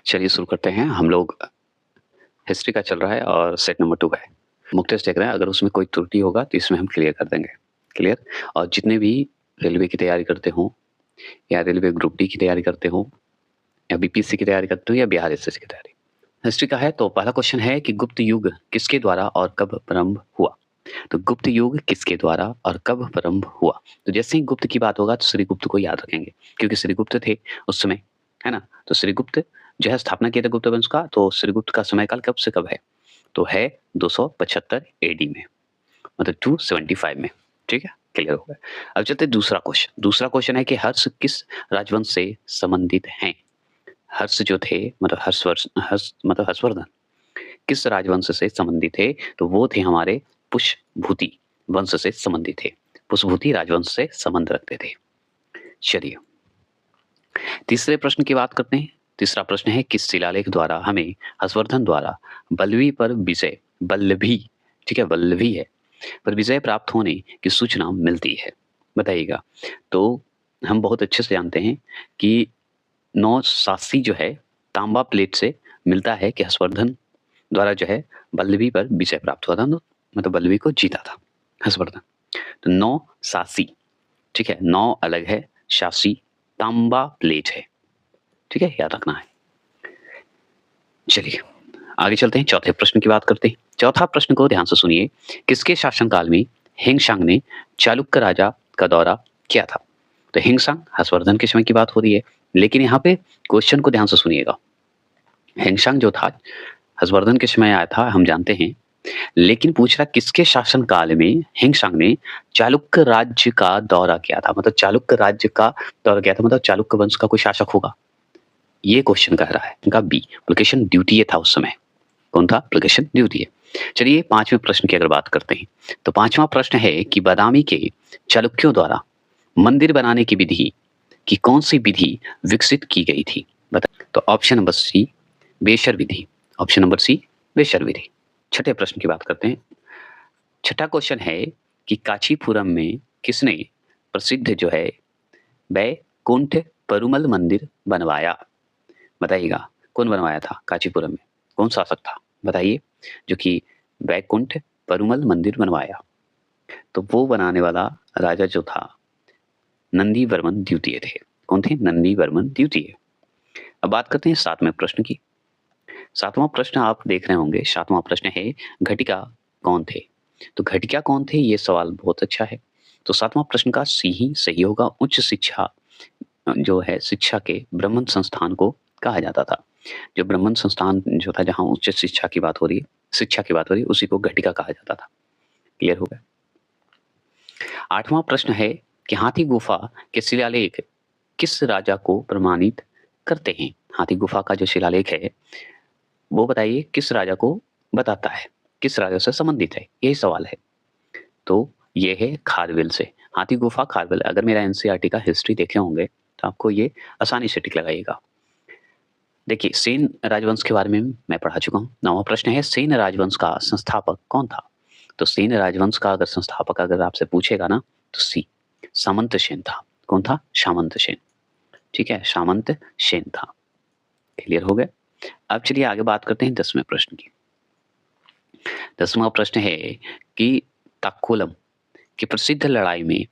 चलिए शुरू करते हैं। हम लोग हिस्ट्री का चल रहा है और सेट नंबर 2 है। मॉक टेस्ट देख रहे हैं, अगर उसमें कोई त्रुटि होगा तो इसमें हम क्लियर कर देंगे। क्लियर? और जितने भी रेलवे की तैयारी करते हों या रेलवे ग्रुप डी की तैयारी करते हों या बीपीएससी की तैयारी करते हो या बिहार एसएससी की तैयारी। हिस्ट्री का है तो पहला क्वेश्चन है कि गुप्त युग किसके द्वारा और कब प्रारंभ हुआ? तो गुप्त युग किसके द्वारा और कब प्रारंभ हुआ? तो जैसे ही गुप्त की बात होगा तो श्रीगुप्त को याद रखेंगे, क्योंकि श्रीगुप्त थे उस समय, है ना? तो श्रीगुप्त जो है स्थापना किया था गुप्त वंश का, तो श्रीगुप्त का समय काल कब से कब है? तो है 275 एडी में, मतलब 275 में। ठीक है, क्लियर हो गया। अब चलते हैं दूसरा क्वेश्चन। दूसरा क्वेश्चन है कि हर्ष किस राजवंश से संबंधित हैं? हर्ष जो थे मतलब हर्षवर्धन किस राजवंश से संबंधित थे? तो वो थे हमारे पुष्यभूति वंश से संबंधित थे। पुष्यभूति राजवंश से संबंध रखते थे। चलिए तीसरे प्रश्न की बात करते हैं। तीसरा प्रश्न है किस शिलालेख द्वारा हमें हर्षवर्धन द्वारा बल्लभी पर विजय, बल्लभी, ठीक है, बल्लभी है, पर विजय प्राप्त होने की सूचना मिलती है? बताइएगा। तो हम बहुत अच्छे से जानते हैं कि 987 जो है तांबा प्लेट से मिलता है कि हर्षवर्धन द्वारा जो है बल्लभी पर विजय प्राप्त हुआ था, मतलब बल्लभी को जीता था हर्षवर्धन। तो 987, ठीक है, 9 अलग है, 86 तांबा प्लेट है, ठीक है, याद रखना है। चलिए आगे चलते हैं, चौथे प्रश्न की बात करते हैं। चौथा प्रश्न को ध्यान से सुनिए। किसके शासनकाल में हिंगशांग ने चालुक्य राजा का दौरा किया था? तो हिंगशांग हर्षवर्धन के समय की बात हो रही है, लेकिन यहाँ पे क्वेश्चन को ध्यान से सुनिएगा। हिंगशांग जो था हर्षवर्धन के समय आया था, हम जानते हैं, लेकिन पूछ रहा किसके शासनकाल में हिंगशांग ने चालुक्य राज्य का दौरा किया था? मतलब चालुक्य राज्य का दौरा किया था, मतलब चालुक्य वंश का कोई शासक होगा, ये क्वेश्चन कह रहा है। इनका बी, प्लकेशियन द्वितीय था उस समय। कौन था? प्लकेशियन द्वितीय। चलिए पांचवें प्रश्न की अगर बात करते हैं, तो पांचवा प्रश्न है कि बादामी के चालुक्यों द्वारा मंदिर बनाने की विधि की कौन सी विधि विकसित की गई थी? बता। तो ऑप्शन नंबर सी बेशर विधि, ऑप्शन नंबर सी बेशर विधि। छठे प्रश्न की बात करते हैं। छठा क्वेश्चन है कि कांचीपुरम में किसने प्रसिद्ध जो है वैकुंठ पेरुमल मंदिर बनवाया? बताइएगा, कौन बनवाया था कांचीपुरम में? कौन शासक था बताइए जो कि वैकुंठ पेरुमल मंदिर बनवाया? तो वो बनाने वाला राजा जो था नंदी वर्मन द्वितीय थे। कौन थे? नंदी वर्मन द्वितीय। अब बात करते हैं सातवें प्रश्न की। सातवां प्रश्न आप देख रहे होंगे, सातवां प्रश्न है घटिका कौन थे? तो घटिका कौन थे, ये सवाल बहुत अच्छा है। तो सातवां प्रश्न का सी ही सही होगा। उच्च शिक्षा जो है शिक्षा के ब्राह्मण संस्थान को कहा जाता था। जो ब्राह्मण संस्थान जो था जहाँ उच्च शिक्षा की बात हो रही है, शिक्षा की बात हो रही है, उसी को घटिका कहा जाता था। क्लियर हो गया? आठवां प्रश्न है कि हाथी गुफा के शिलालेख किस राजा को प्रमाणित करते हैं? हाथी गुफा का जो शिलालेख है वो बताइए किस राजा को बताता है, किस राजा से संबंधित है, यही सवाल है। तो ये है खारवेल से। हाथी गुफा खारवेल। अगर मेरा एनसीईआरटी का हिस्ट्री देखे होंगे तो आपको ये आसानी से टिक लगाइएगा। देखिए सेन राजवंश के बारे में मैं पढ़ा चुका हूँ। नौवां प्रश्न है सेन राजवंश का संस्थापक कौन था? तो सेन राजवंश का अगर संस्थापक अगर आपसे पूछेगा ना तो सी सामंत सेन था। कौन था? सामंत सेन। ठीक है, सामंत सेन था। क्लियर हो गया? अब चलिए आगे बात करते हैं 10वें प्रश्न की। 10वां प्रश्न है कि ताक्कोलम की प्रसिद्ध लड़ाई में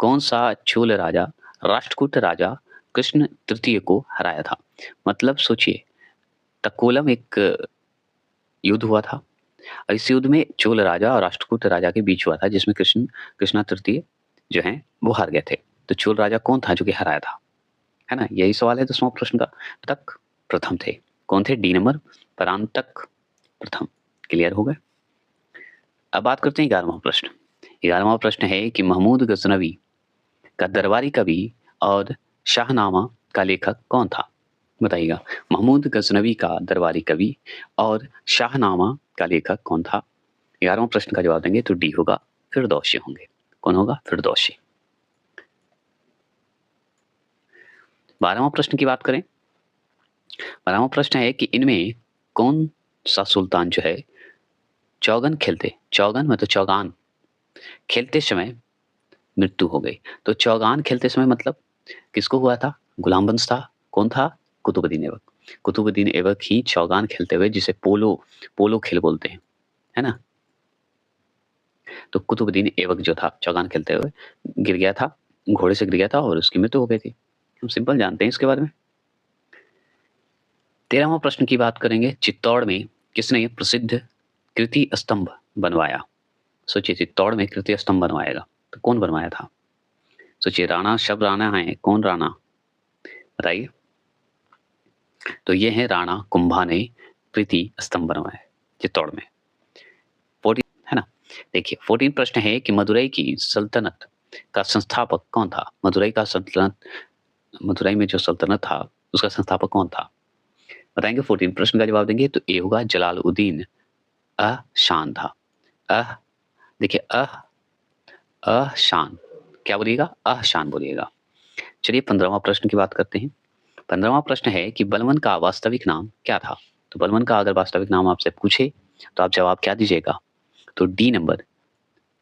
कौन सा चोल राजा राष्ट्रकूट राजा कृष्ण तृतीय को हराया था? मतलब सोचिए, तक्कोलम एक युद्ध हुआ था और इस युद्ध में चोल राजा और राष्ट्रकूट राजा के बीच हुआ था, जिसमें कृष्णा तृतीय जो है वो हार गए थे। तो चोल राजा कौन था जो कि हराया था? है ना, यही सवाल है 10वां प्रश्न का। तक प्रथम थे। कौन थे? डी नंबर परांतक प्रथम। क्लियर हो गए? अब बात करते हैं 11वां प्रश्न। 11वां प्रश्न है कि महमूद गजनवी का दरबारी कवि और शाहनामा का लेखक कौन था? बताइएगा। महमूद गजनवी का दरबारी कवि और शाहनामा का लेखक कौन था? 11वां प्रश्न का जवाब देंगे तो डी होगा, फिरदौसी होंगे। कौन होगा? फिरदौसी। 12वां प्रश्न की बात करें। 12वां प्रश्न है कि इनमें कौन सा सुल्तान जो है चौगन खेलते, चौगन मतलब चौगान खेलते समय मृत्यु हो गई? तो चौगान खेलते समय मतलब किसको हुआ था? गुलाम वंश था। कौन था? कुतुबुद्दीन ऐबक। कुतुबुद्दीन ऐबक ही चौगान खेलते हुए, जिसे पोलो पोलो खेल बोलते हैं, है ना? तो कुतुबुद्दीन ऐबक जो था चौगान खेलते हुए गिर गया था, घोड़े से गिर गया था और उसकी मृत्यु हो गई थी। हम सिंपल जानते हैं इसके बारे में। 13वां प्रश्न की बात करेंगे, चित्तौड़ में किसने प्रसिद्ध कीर्ति स्तंभ बनवाया? सोचिए, चित्तौड़ में कीर्ति स्तंभ बनवाएगा तो कौन बनवाया था? सोचिए, राणा, सब राणा है, कौन राणा बताइए? तो ये है राणा कुंभा ने कीर्ति स्तंभ बनवाया चित्तौड़ में। 14 है ना? देखिए 14 प्रश्न है कि मदुरई की सल्तनत का संस्थापक कौन था? मदुरई में जो सल्तनत था उसका संस्थापक कौन था? बताएंगे। 14 प्रश्न का जवाब देंगे तो ए होगा जलालुद्दीन शान था। देखिए शान, क्या बोलिएगा? शान बोलिएगा। चलिए 15वां प्रश्न की बात करते हैं। 15वां प्रश्न है कि बलवन का वास्तविक नाम क्या था? तो बलवन का अगर वास्तविक नाम आपसे पूछे तो आप जवाब क्या दीजिएगा? तो डी नंबर,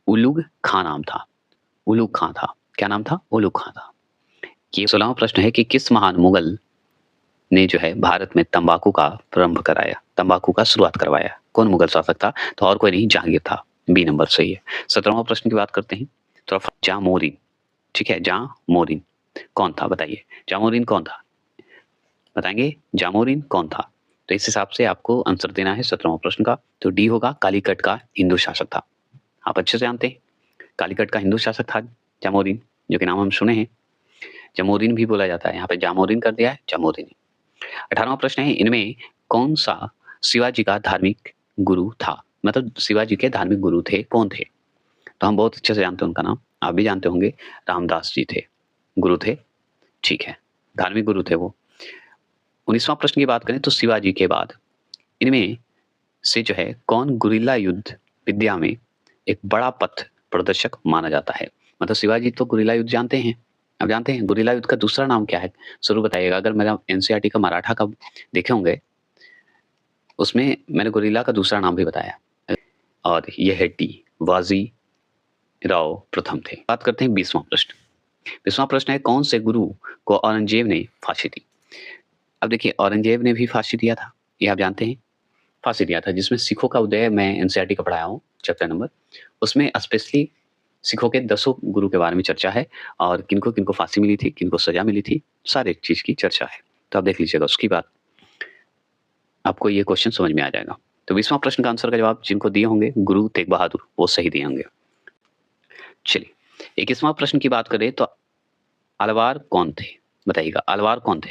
उलुग खां नाम था। उलुग खां था। क्या नाम था? उलुग खां था। ये 16वां प्रश्न है कि किस महान मुगल ने जो है भारत में तंबाकू का प्रारंभ कराया, तंबाकू का शुरुआत करवाया? कौन मुगल शासक था? तो और कोई नहीं, जहांगीर था। बी नंबर सही है। 17वां प्रश्न की बात करते हैं। तो जामोरिन, ठीक है, जामोरिन कौन था बताइए? जामोरिन कौन था? बताएंगे जामोरिन कौन था? तो इस हिसाब से आपको आंसर देना है 17वां प्रश्न का। तो डी होगा कालीकट का हिंदू शासक था। आप अच्छे से जानते हैं कालीकट का हिंदू शासक था जामोरिन, जो कि नाम हम सुने हैं। जामोरिन भी बोला जाता है, यहाँ पे जामोरिन कर दिया है, जामोरिन। 18वां प्रश्न है, इनमें कौन सा शिवाजी का धार्मिक गुरु था? मतलब शिवाजी के धार्मिक गुरु थे, कौन थे? तो हम बहुत अच्छे से जानते हैं उनका नाम, आप भी जानते होंगे, रामदास जी थे, गुरु थे, ठीक है, धार्मिक गुरु थे वो। 19वां प्रश्न की बात करें तो शिवाजी के बाद इनमें से जो है कौन गुरिल्ला युद्ध विद्या में एक बड़ा पथ प्रदर्शक माना जाता है? मतलब शिवाजी तो गुरिल्ला युद्ध जानते हैं, अब जानते हैं गुरिल्ला युद्ध का दूसरा नाम क्या है? जरूर बताइएगा। अगर मेरा एनसीईआरटी का मराठा का देखे होंगे उसमें मैंने गुरिल्ला का दूसरा नाम भी बताया और यह है डी, वाजी राव प्रथम थे। बात करते हैं 20वां प्रश्न। 20वां प्रश्न है, कौन से गुरु को औरंगजेब ने फांसी दी? अब देखिए औरंगजेब ने भी फांसी दिया था, ये आप जानते हैं, फांसी दिया था, जिसमें सिखों का उदय मैं एनसीईआरटी का पढ़ाया हूँ चैप्टर नंबर, उसमें स्पेशली सिखों के 10 गुरु के बारे में चर्चा है और किनको किनको फांसी मिली थी, किनको सजा मिली थी, सारे चीज की चर्चा है। तो आप देख लीजिएगा, उसकी बात आपको ये क्वेश्चन समझ में आ जाएगा। तो 20वां प्रश्न का आंसर का जवाब जिनको दिए होंगे गुरु तेग बहादुर, वो सही दिए होंगे। चलिए 21वां प्रश्न की बात करें तो अलवार कौन थे? बताइएगा अलवार कौन थे,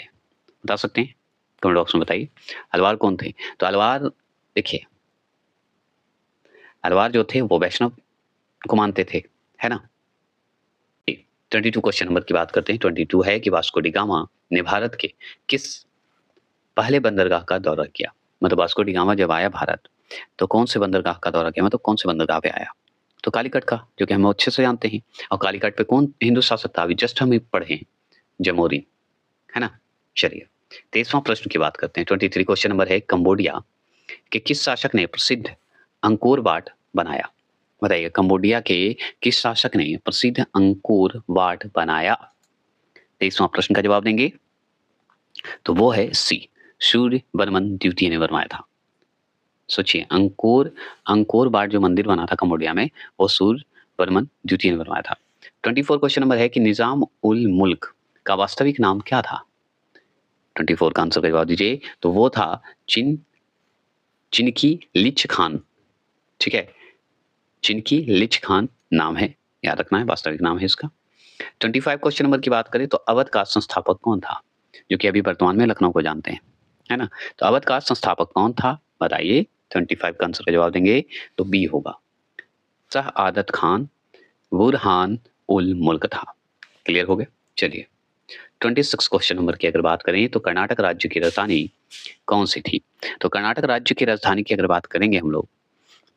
बता सकते हैं? कमेंट बॉक्स में बताइए अलवार कौन थे। तो अलवार, देखिए अलवार जो थे वो वैष्णव को मानते थे, है ना? 22 क्वेश्चन नंबर की बात करते हैं। 22 है कि वास्को डी गामा ने भारत के किस पहले बंदरगाह का दौरा किया? मतलब वास्को डी गामा जब आया भारत तो कौन से बंदरगाह का दौरा किया, मतलब कौन से बंदरगाह पे आया? तो कालीकट का, जो कि हम अच्छे से जानते हैं। और कालीकट पे कौन हिंदू शासक था? अभी जस्ट हम पढ़े हैं, जमोरिन, है ना? चलिए 23वां प्रश्न की बात करते हैं। 23 क्वेश्चन नंबर है, कंबोडिया के किस शासक ने प्रसिद्ध अंकोर वाट बनाया? बताइए कंबोडिया के किस शासक ने प्रसिद्ध अंकोर वाट बनाया? 23वां प्रश्न का जवाब देंगे तो वो है सी, सूर्य वर्मन द्वितीय ने बनवाया था। सोचिए अंकोर अंकोर वाट जो मंदिर बना था कंबोडिया में, वो सूर्य वर्मन द्वितीय ने बनवाया था। 24 क्वेश्चन नंबर है कि निजाम उल मुल्क का वास्तविक नाम क्या था? 24 का आंसर का जवाब दीजिए। तो वो था चिनकी लिच खान, ठीक है, चिनकी लिच खान नाम है, याद रखना है, वास्तविक नाम है इसका। 25 क्वेश्चन नंबर की बात करें तो अवध का संस्थापक कौन था? जो कि अभी वर्तमान में लखनऊ को जानते हैं, है ना? तो अवध का संस्थापक कौन था बताइए? 25 का आंसर का जवाब देंगे तो बी होगा, शाह आदत खान बुरहान उल मुल्क था। क्लियर हो गया? चलिए 26 क्वेश्चन नंबर की अगर बात करें तो कर्नाटक राज्य की राजधानी कौन सी थी? तो कर्नाटक राज्य की राजधानी की अगर बात करेंगे हम लोग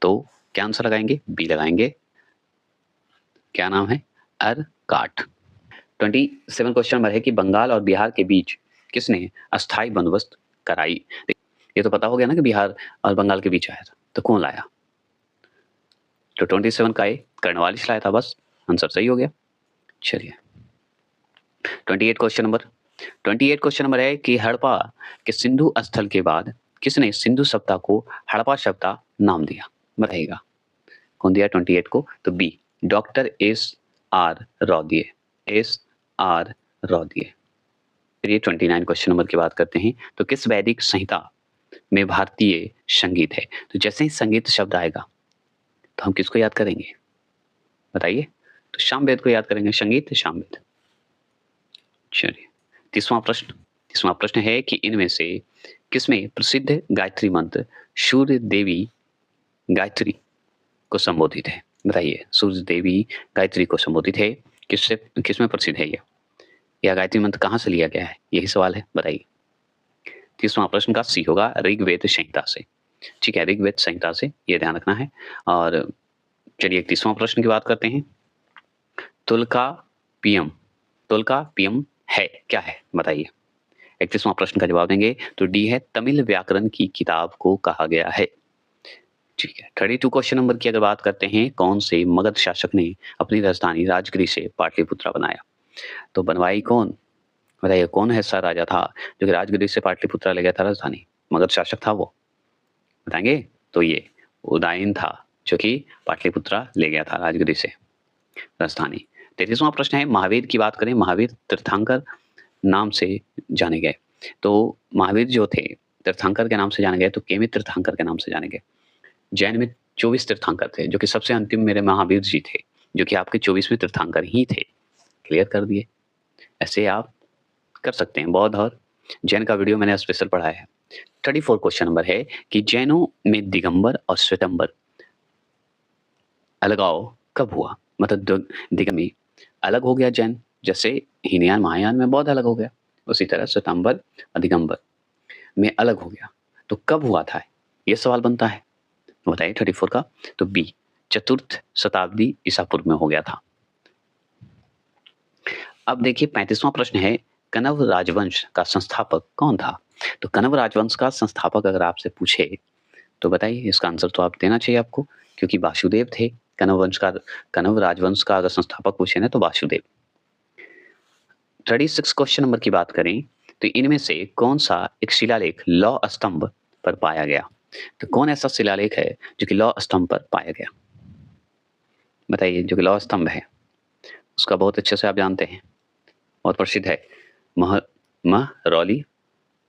तो क्या आंसर लगाएंगे? बी लगाएंगे, क्या नाम है? अरकाट। 27 क्वेश्चन नंबर है कि बंगाल और बिहार के बीच किसने अस्थाई बंदोबस्त कराई? ये तो पता हो गया ना कि बिहार और बंगाल के बीच आया था, तो कौन लाया? तो 27 का ए कर्नवालिस लाया था, बस आंसर सही हो गया। चलिए 28 क्वेश्चन नंबर 28 क्वेश्चन नंबर है कि हड़प्पा के सिंधु स्थल के बाद किसने सिंधु सभ्यता को हड़प्पा सभ्यता नाम दिया? बताइएगा। कौन दिया 28 को? तो बी डॉक्टर एस आर रॉदिये, एस आर रॉदिये। चलिए 29 क्वेश्चन नंबर की बात करते हैं। तो किस वैदिक संहिता में भारतीय संगीत है? तो जैसे ही संगीत शब्द आएगा तो हम किसको याद करेंगे? बताइए। तो सामवेद को याद करेंगे, संगीत सामवेद। चलिए 30वां प्रश्न है कि इनमें से किसमें प्रसिद्ध गायत्री मंत्र सूर्य देवी गायत्री को संबोधित है? बताइए। सूर्य देवी गायत्री को संबोधित है, किसमें प्रसिद्ध है ये? यह गायत्री मंत्र कहाँ से लिया गया है? यही सवाल है, बताइए। 30वां प्रश्न का सी होगा ऋग्वेद संहिता से। ठीक है, ऋग्वेद संहिता से, ये ध्यान रखना है। और चलिए 31वां प्रश्न की बात करते हैं। तुल्कापियम, तुल्कापियम है क्या है? बताइए। 31वां प्रश्न का जवाब देंगे तो डी है तमिल व्याकरण की किताब को कहा गया है। ठीक है, 32 क्वेश्चन नंबर की अगर बात करते हैं, कौन से मगध शासक ने अपनी राजधानी राजगिरी से पाटलिपुत्रा बनाया? तो बनवाई कौन? बताइए, कौन ऐसा राजा था जो कि राजगिरी से पाटलिपुत्रा ले गया था राजधानी? मगध शासक था वो, बताएंगे? तो ये उदयन था जो कि पाटलिपुत्रा ले गया था राजगिरी से राजधानी। 33वां प्रश्न है, महावीर की बात करें, महावीर तीर्थंकर नाम से जाने गए। तो महावीर जो थे तीर्थंकर के नाम से जाने गए, तो केमी तीर्थंकर के नाम से जाने गए। जैन में 24 तीर्थंकर थे, जो कि सबसे अंतिम मेरे महावीर जी थे, जो कि आपके 24वें तीर्थंकर ही थे। क्लियर कर दिए। ऐसे आप कर सकते हैं। बौद्ध और जैन का वीडियो मैंने स्पेशल पढ़ाया है। 34 क्वेश्चन नंबर है कि जैनों में दिगंबर और श्वेतंबर अलगाव कब हुआ? मतलब दिगंबी अलग हो गया जैन, जैसे हीनयान महायान में बौद्ध अलग हो गया, उसी तरह श्वेतांबर और दिगंबर में अलग हो गया। तो कब हुआ था? ये सवाल बनता है, बताइए 34 का। तो बी चतुर्थ शताब्दी ईसा पूर्व में हो गया था। अब देखिए 35वां प्रश्न है, कण्व राजवंश का संस्थापक कौन था? तो कण्व राजवंश का संस्थापक अगर आपसे पूछे तो बताइए, इसका आंसर तो आप देना चाहिए आपको, क्योंकि वासुदेव थे। कण्व राजवंश का अगर संस्थापक पूछे ना तो वासुदेव। 36 क्वेश्चन नंबर की बात करें तो इनमें से कौन सा एक शिलालेख लौह स्तंभ पर पाया गया? तो कौन ऐसा शिलालेख है जो कि लौह स्तंभ पर पाया गया? बताइए। जो कि लौह स्तंभ है उसका बहुत अच्छे से आप जानते हैं, बहुत प्रसिद्ध है, महरौली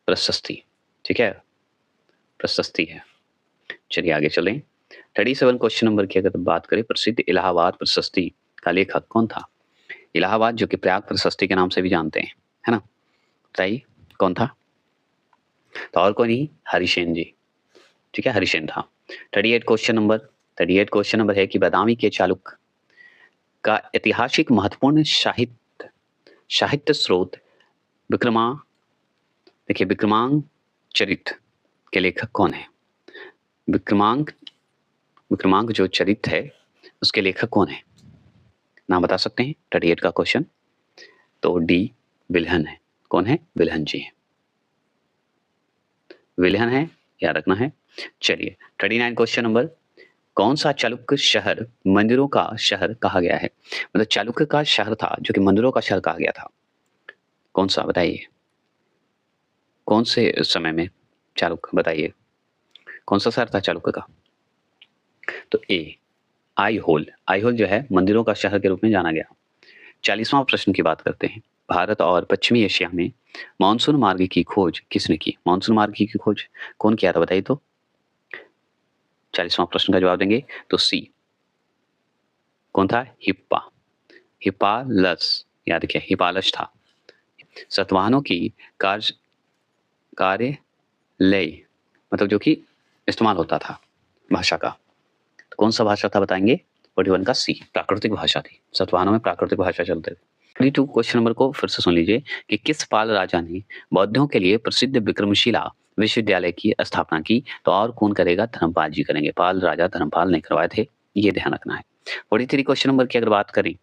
प्रशस्ति। ठीक है, प्रशस्ति है। चलिए आगे चलें। 37 क्वेश्चन नंबर की अगर बात करें, प्रसिद्ध इलाहाबाद प्रशस्ति का लेखक कौन था? इलाहाबाद जो कि प्रयाग प्रशस्ति के नाम से भी जानते हैं, है ना? बताइए कौन था? तो और कौन ही? हरिसेन जी। ठीक है, हरिसेन था। 38 क्वेश्चन नंबर है कि बादामी के चालुक्य का ऐतिहासिक महत्वपूर्ण साहित्य स्रोत विक्रमांक चरित के लेखक कौन है? विक्रमांक जो चरित है उसके लेखक कौन है? नाम बता सकते हैं? 38 का क्वेश्चन। तो डी विल्हन है। कौन है? विल्हन जी है, विल्हन है, याद रखना है। चलिए 39 क्वेश्चन नंबर, कौन सा चालुक्य शहर मंदिरों का शहर कहा गया है? मतलब चालुक्य का शहर था जो कि मंदिरों का शहर कहा गया था, कौन सा? बताइए। कौन से समय में चालुक्य? बताइए कौन सा शहर था चालुक्य का? तो ए आईहोल जो है मंदिरों का शहर के रूप में जाना गया। 40वां प्रश्न की बात करते हैं, भारत और पश्चिमी एशिया में मानसून मार्ग की खोज किसने की? मानसून मार्ग की खोज कौन किया था? बताइए। तो 40वां प्रश्न का जवाब देंगे तो सी कौन था? हिप्पालस, याद रखिए हिप्पालस था। सतवाहनों की कार्यालय मतलब जो कि इस्तेमाल होता था भाषा का, तो कौन सा भाषा था? बताएंगे। 41 का सी प्राकृतिक भाषा थी। सतवाहनों में प्राकृतिक भाषा चलते थे। 32 क्वेश्चन नंबर को फिर से सुन लीजिए कि किस पाल राजा ने बौद्धों के लिए प्रसिद्ध विक्रमशिला विश्वविद्यालय की स्थापना की? तो और कौन करेगा? धर्मपाल जी करेंगे। पाल राजा धर्मपाल ने करवाए थे, ये ध्यान रखना है। 43 क्वेश्चन नंबर की अगर बात करें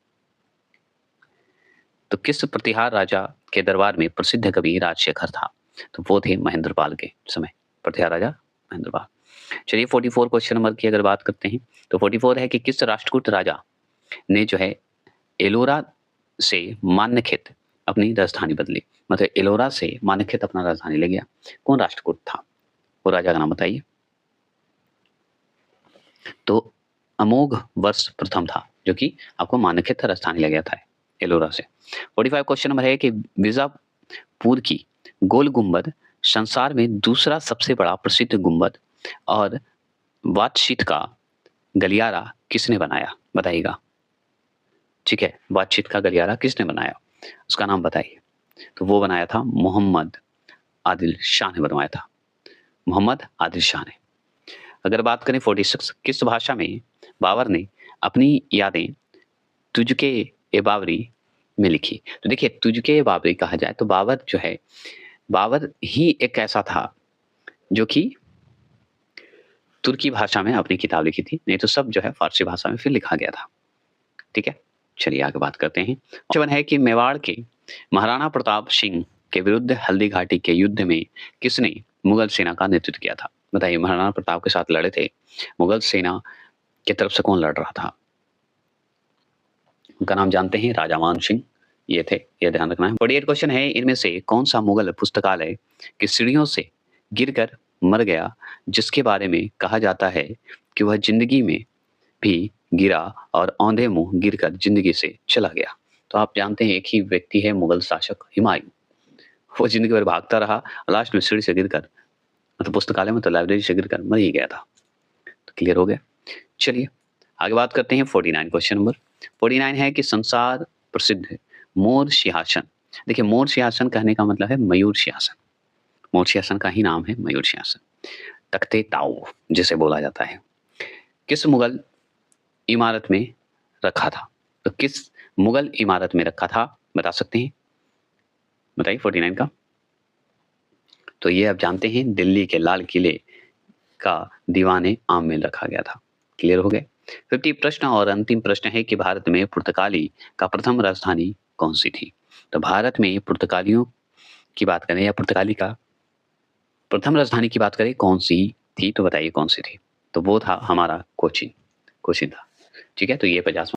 तो किस प्रतिहार राजा के दरबार में प्रसिद्ध कवि राजशेखर था? तो वो थे महेंद्रपाल के समय, प्रतिहार राजा महेंद्रपाल। चलिए 44 क्वेश्चन नंबर की अगर बात करते हैं तो 44 है कि किस राष्ट्रकूट राजा ने जो है एलोरा से मान्यखित अपनी राजधानी बदली? मतलब एलोरा से माणिक्यत अपना राजधानी ले गया। कौन राष्ट्रकूट था? वो राजा का नाम बताइए। तो अमोघ वर्ष प्रथम था, जो कि आपको माणिक्यत राजधानी ले गया था एलोरा से। 45 क्वेश्चन नंबर है कि बीजापुर की गोल गुंबद संसार में दूसरा सबसे बड़ा प्रसिद्ध गुंबद और बातचीत का गलियारा किसने बनाया? बताइएगा। ठीक है, बातचीत का गलियारा किसने बनाया? उसका नाम बताइए। तो वो बनाया था मोहम्मद आदिल शाह ने बनवाया था। मोहम्मद आदिल शाह ने। अगर बात करें 46 किस भाषा में बाबर ने अपनी यादें तुझके ए बाबरी में लिखी? तो देखिए तुझके ए बाबरी कहा जाए तो बाबर जो है, बाबर ही एक ऐसा था जो कि तुर्की भाषा में अपनी किताब लिखी थी, नहीं तो सब जो है फारसी भाषा में फिर लिखा गया था। ठीक है, चलिए आगे बात करते हैं। क्वेश्चन है कि मेवाड़ के महाराणा प्रताप सिंह के विरुद्ध हल्दी घाटी के युद्ध में किसने मुगल सेना का नेतृत्व किया था? बताइए, महाराणा प्रताप के साथ लड़े थे, मुगल सेना की तरफ से कौन लड़ रहा था? उनका नाम जानते हैं, राजा मान सिंह ये थे, ये ध्यान रखना है। 48 क्वेश्चन है, इनमें से कौन सा मुगल पुस्तकालय की सीढ़ियों से गिरकर मर गया, जिसके बारे में कहा जाता है कि वह जिंदगी में भी गिरा और औंधे मुंह गिरकर जिंदगी से चला गया? तो आप जानते हैं एक ही व्यक्ति है, मुगल शासक हुमायूं। वो जिंदगी भर भागता रहा, लास्ट में सीढ़ी से गिरकर, मतलब पुस्तकालय में तो लाइब्रेरी से गिरकर मर ही गया था। तो क्लियर हो गया। चलिए आगे बात करते हैं 49 क्वेश्चन नंबर। 49 है कि संसार प्रसिद्ध मोर सिंहासन। देखिए मोर सिंहासन कहने का मतलब है मयूर सिंहासन। मोर सिंहासन का ही नाम है मयूर सिंहासन, तख्ते ताऊ जिसे बोला जाता है। किस मुगल इमारत में रखा था? तो किस मुगल इमारत में रखा था बता सकते हैं? बताइए 49 का। तो ये आप जानते हैं दिल्ली के लाल किले का दीवाने आम में रखा गया था। क्लियर हो गए। 50 प्रश्न और अंतिम प्रश्न है कि भारत में पुर्तगाली का प्रथम राजधानी कौन सी थी? तो भारत में पुर्तगालियों की बात करें या पुर्तगाली का प्रथम राजधानी की बात करें कौन सी थी? तो बताइए कौन सी थी? तो वो था हमारा कोचीन, कोचीन था। ठीक है, तो ये 50